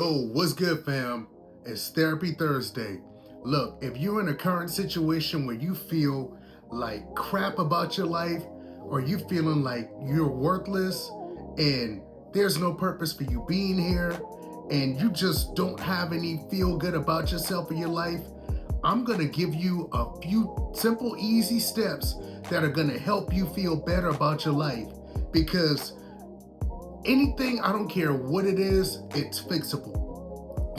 Yo, what's good, fam? It's Therapy Thursday. Look, if you're in a current situation where you feel like crap about your life, or you feeling like you're worthless and there's no purpose for you being here, and you just don't have any feel good about yourself or your life, I'm gonna give you a few simple, easy steps that are gonna help you feel better about your life. Because anything, I don't care what it is, it's fixable.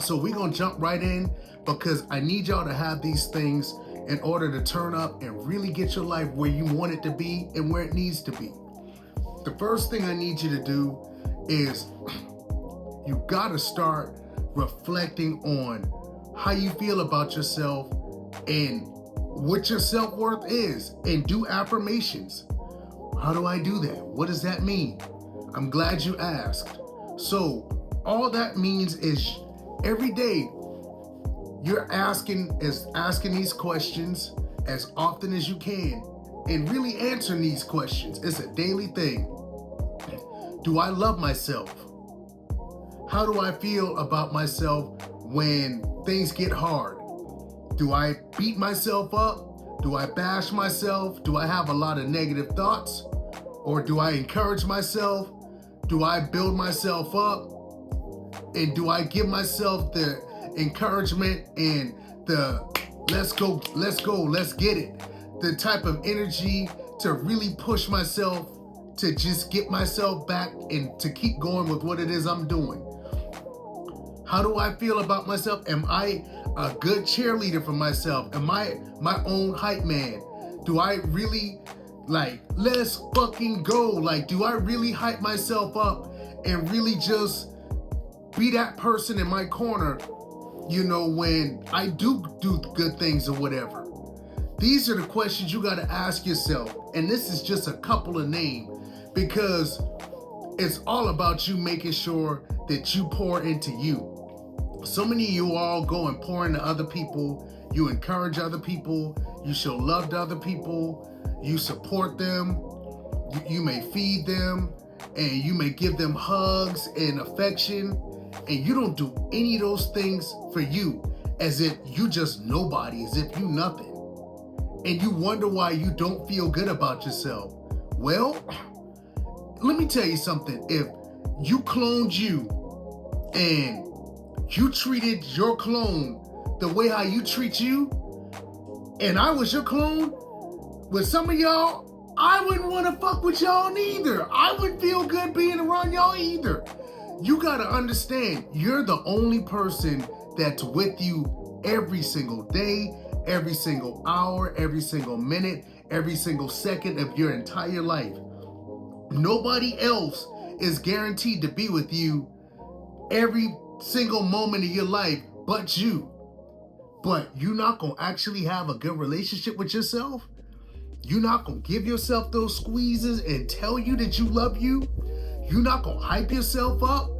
So we're gonna jump right in because I need y'all to have these things in order to turn up and really get your life where you want it to be and where it needs to be. The first thing I need you to do is you gotta start reflecting on how you feel about yourself and what your self-worth is, and do affirmations. How do I do that? What does that mean? I'm glad you asked. So all that means is every day you're asking these questions as often as you can and really answering these questions. It's a daily thing. Do I love myself? How do I feel about myself when things get hard? Do I beat myself up? Do I bash myself? Do I have a lot of negative thoughts? Or do I encourage myself? Do I build myself up? And do I give myself the encouragement and the let's go, let's get it, the type of energy to really push myself to just get myself back and to keep going with what it is I'm doing? How do I feel about myself? Am I a good cheerleader for myself? Am I my own hype man? Do I really let's fucking go? Do I really hype myself up and really just be that person in my corner, when I do good things or whatever? These are the questions you got to ask yourself. And this is just a couple of names because it's all about you making sure that you pour into you. So many of you all go and pour into other people. You encourage other people. You show love to other people. You support them. You may feed them, and you may give them hugs and affection. And you don't do any of those things for you, as if you just nobody, as if you nothing. And you wonder why you don't feel good about yourself. Well, let me tell you something. If you cloned you and you treated your clone the way how you treat you, and I was your clone, with some of y'all, I wouldn't want to fuck with y'all neither. I wouldn't feel good being around y'all either. You gotta understand, you're the only person that's with you every single day, every single hour, every single minute, every single second of your entire life. Nobody else is guaranteed to be with you every single moment of your life but you. But you're not gonna actually have a good relationship with yourself? You're not gonna give yourself those squeezes and tell you that you love you? You're not gonna hype yourself up?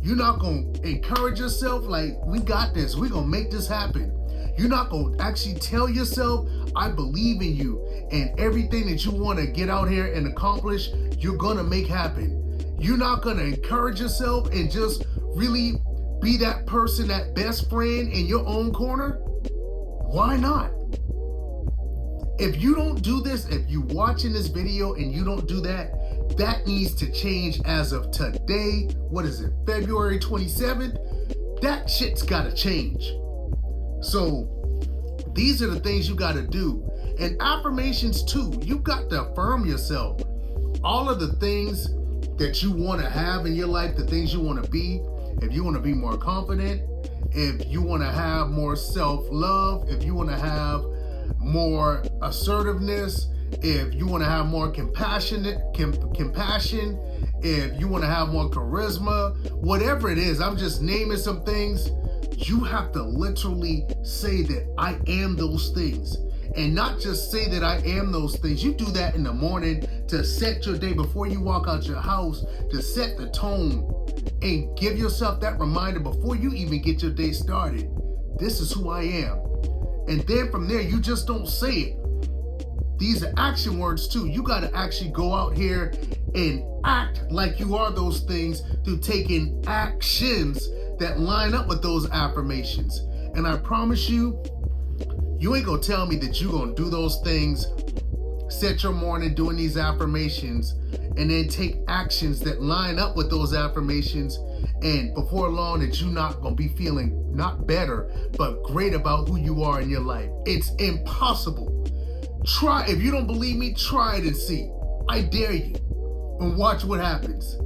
You're not gonna encourage yourself like, we got this, we're gonna make this happen? You're not gonna actually tell yourself, I believe in you, and everything that you wanna get out here and accomplish, you're gonna make happen? You're not gonna encourage yourself and just really be that person, that best friend in your own corner? Why not? If you don't do this, if you're watching this video and you don't do that, that needs to change as of today. What is it, February 27th? That shit's gotta change. So these are the things you gotta do. And affirmations too. You got to affirm yourself. All of the things that you wanna have in your life, the things you wanna be. If you wanna be more confident, if you wanna have more self-love, if you wanna have more assertiveness, if you want to have more compassion, if you want to have more charisma, whatever it is, I'm just naming some things. You have to literally say that I am those things, and not just say that I am those things. You do that in the morning to set your day before you walk out your house, to set the tone and give yourself that reminder before you even get your day started. This is who I am. And then from there, you just don't say it. These are action words too. You got to actually go out here and act like you are those things through taking actions that line up with those affirmations. And I promise you, you ain't gonna tell me that you gonna do those things, set your morning doing these affirmations, and then take actions that line up with those affirmations, and before long that you not gonna be feeling not better, but great about who you are in your life. It's impossible. Try, if you don't believe me, try it and see. I dare you. And watch what happens.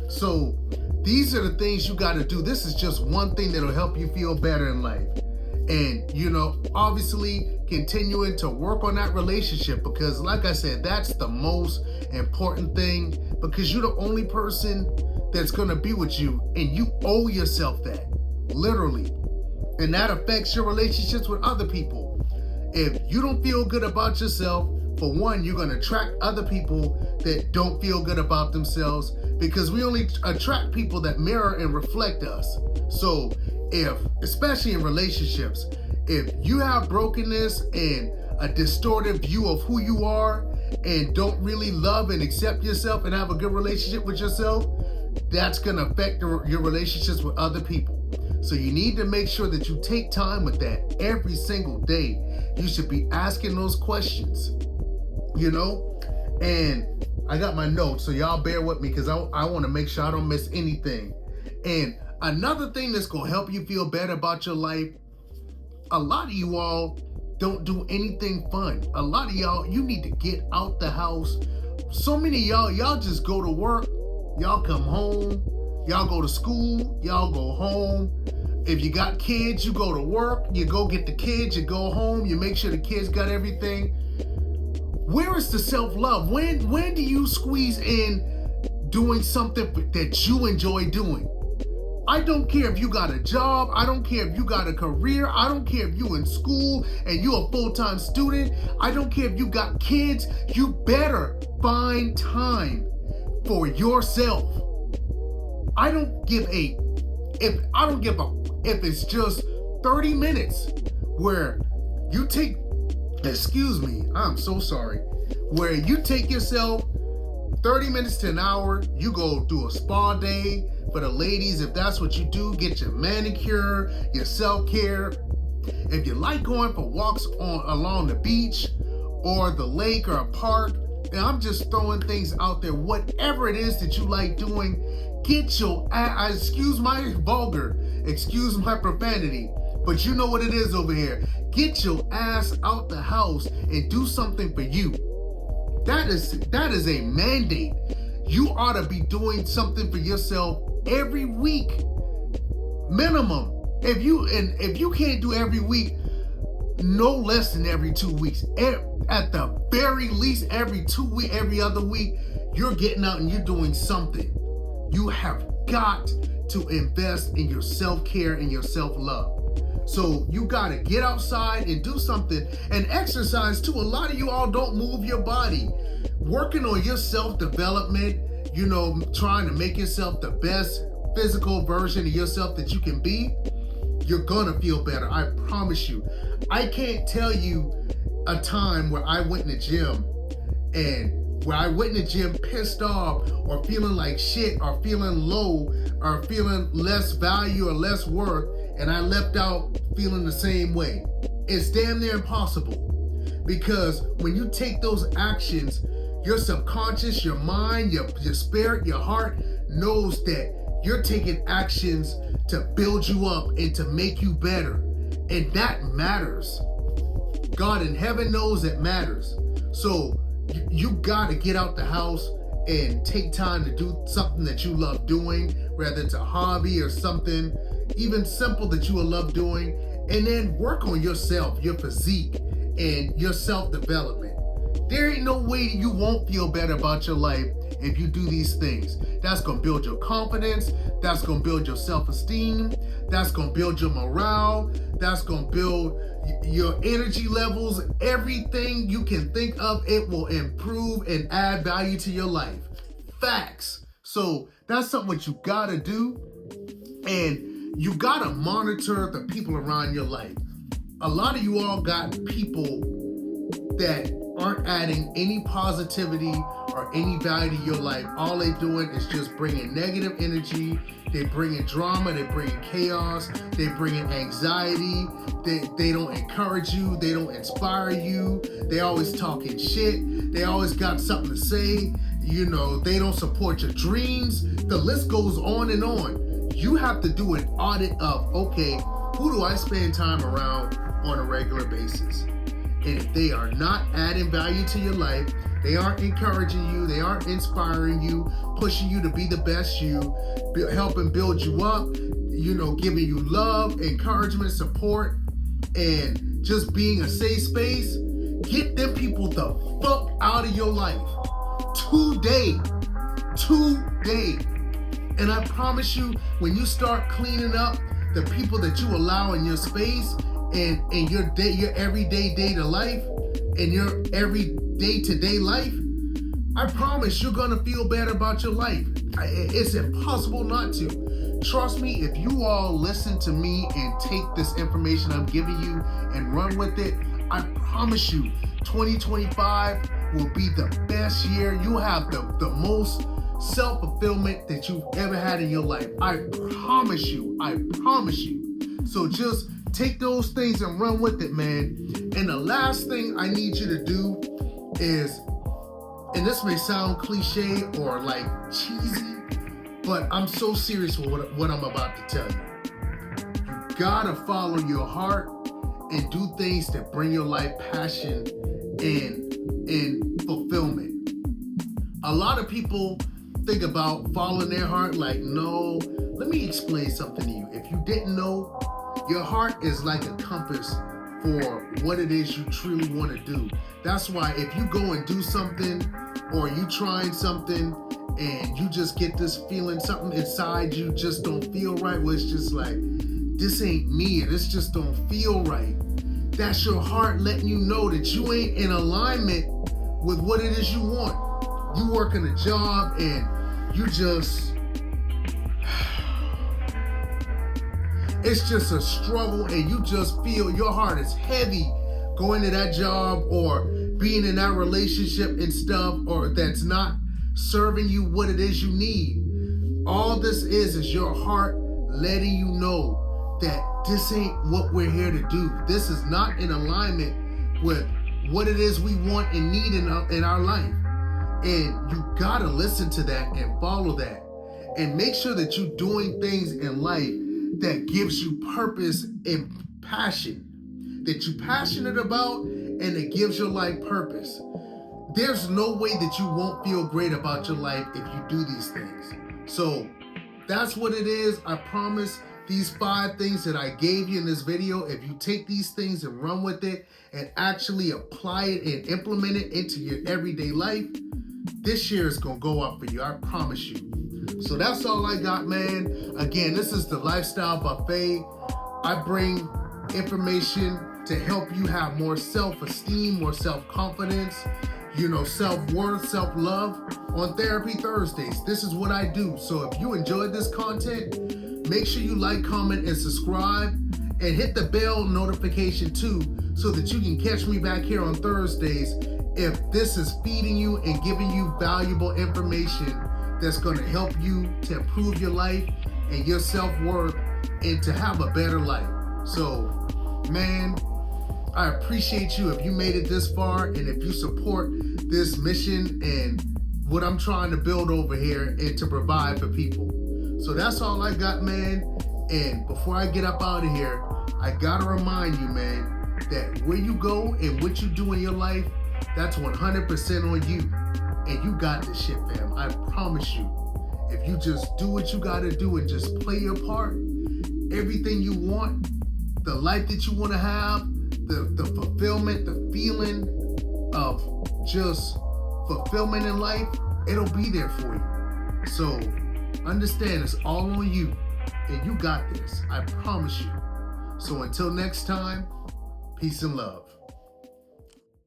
So these are the things you gotta do. This is just one thing that'll help you feel better in life. And, obviously continuing to work on that relationship, because like I said, that's the most important thing, because you're the only person that's going to be with you, and you owe yourself that, literally. And that affects your relationships with other people. If you don't feel good about yourself, for one, you're going to attract other people that don't feel good about themselves, because we only attract people that mirror and reflect us. So especially in relationships, if you have brokenness and a distorted view of who you are, and don't really love and accept yourself and have a good relationship with yourself, that's going to affect your relationships with other people. So you need to make sure that you take time with that every single day. You should be asking those questions, and I got my notes, so y'all bear with me, because I want to make sure I don't miss anything. And another thing that's going to help you feel better about your life, a lot of you all don't do anything fun. A lot of y'all, you need to get out the house. So many of y'all just go to work, y'all come home, y'all go to school, y'all go home. If you got kids, you go to work, you go get the kids, you go home, you make sure the kids got everything. Where is the self-love? When do you squeeze in doing something that you enjoy doing? I don't care if you got a job. I don't care if you got a career. I don't care if you in school and you a full-time student. I don't care if you got kids. You better find time for yourself. I don't give a if it's just 30 minutes where you take, I'm so sorry, where you take yourself 30 minutes to an hour, you go do a spa day. For the ladies, if that's what you do, get your manicure, your self-care. If you like going for walks along the beach or the lake or a park, and I'm just throwing things out there, whatever it is that you like doing, get your ass, excuse my profanity, but you know what it is over here. Get your ass out the house and do something for you. That is a mandate. You ought to be doing something for yourself every week, minimum. If you can't do every week, no less than every 2 weeks. At the very least, every 2 weeks, every other week, you're getting out and you're doing something. You have got to invest in your self-care and your self-love. So you got to get outside and do something, and exercise too. A lot of you all don't move your body. Working on your self-development, trying to make yourself the best physical version of yourself that you can be, you're gonna feel better. I promise you. I can't tell you a time where I went in the gym pissed off or feeling like shit or feeling low or feeling less value or less worth, and I left out feeling the same way. It's damn near impossible, because when you take those actions, your subconscious, your mind, your spirit, your heart knows that you're taking actions to build you up and to make you better. And that matters. God in heaven knows it matters. So you got to get out the house and take time to do something that you love doing, whether it's a hobby or something even simple that you will love doing, and then work on yourself, your physique, and your self-development. There ain't no way you won't feel better about your life if you do these things. That's going to build your confidence. That's going to build your self-esteem. That's going to build your morale. That's going to build your energy levels. Everything you can think of, it will improve and add value to your life. Facts. So that's something what you got to do. And you got to monitor the people around your life. A lot of you all got people that aren't adding any positivity or any value to your life. All they doing is just bringing negative energy. They bringing drama. They bringing chaos. They bringing anxiety. They don't encourage you. They don't inspire you. They always talking shit. They always got something to say. You know, they don't support your dreams. The list goes on and on. You have to do an audit of, okay, who do I spend time around on a regular basis? And if they are not adding value to your life, they aren't encouraging you, they aren't inspiring you, pushing you to be the best you, helping build you up, you know, giving you love, encouragement, support, and just being a safe space, get them people the fuck out of your life. Today. And I promise you, when you start cleaning up the people that you allow in your space and your everyday day-to life and your every day-to-day life, I promise you're gonna feel better about your life. It's impossible not to. Trust me, if you all listen to me and take this information I'm giving you and run with it, I promise you 2025 will be the best year. You'll have the most self-fulfillment that you've ever had in your life. I promise you. So just take those things and run with it, man. And the last thing I need you to do is, and this may sound cliche or like cheesy, but I'm so serious with what I'm about to tell you. You gotta follow your heart and do things that bring your life passion and fulfillment. A lot of people think about following their heart like, no. Let me explain something to you. If you didn't know, your heart is like a compass for what it is you truly want to do. That's why if you go and do something or you trying something and you just get this feeling, something inside you just don't feel right, where it's just like, this ain't me, this just don't feel right. That's your heart letting you know that you ain't in alignment with what it is you want. You working a job and you just, it's just a struggle and you just feel your heart is heavy going to that job or being in that relationship and stuff, or that's not serving you what it is you need. All this is your heart letting you know that this ain't what we're here to do. This is not in alignment with what it is we want and need in our life. And you gotta listen to that and follow that. And make sure that you're doing things in life that gives you purpose and passion, that you're passionate about and it gives your life purpose. There's no way that you won't feel great about your life if you do these things. So that's what it is. I promise these 5 things that I gave you in this video, if you take these things and run with it and actually apply it and implement it into your everyday life, this year is gonna go up for you, I promise you. So that's all I got, man. Again, this is the Lifestyle Buffet. I bring information to help you have more self-esteem, more self-confidence, you know, self-worth, self-love on Therapy Thursdays. This is what I do. So if you enjoyed this content, make sure you like, comment, and subscribe, and hit the bell notification too, so that you can catch me back here on Thursdays if this is feeding you and giving you valuable information that's going to help you to improve your life and your self-worth and to have a better life. So, man, I appreciate you if you made it this far and if you support this mission and what I'm trying to build over here and to provide for people. So that's all I got, man. And before I get up out of here, I gotta remind you, man, that where you go and what you do in your life, that's 100% on you. And you got this shit, fam. I promise you. If you just do what you gotta do and just play your part, everything you want, the life that you wanna have, the fulfillment, the feeling of just fulfillment in life, it'll be there for you. So understand it's all on you and you got this. I promise you. So until next time, peace and love.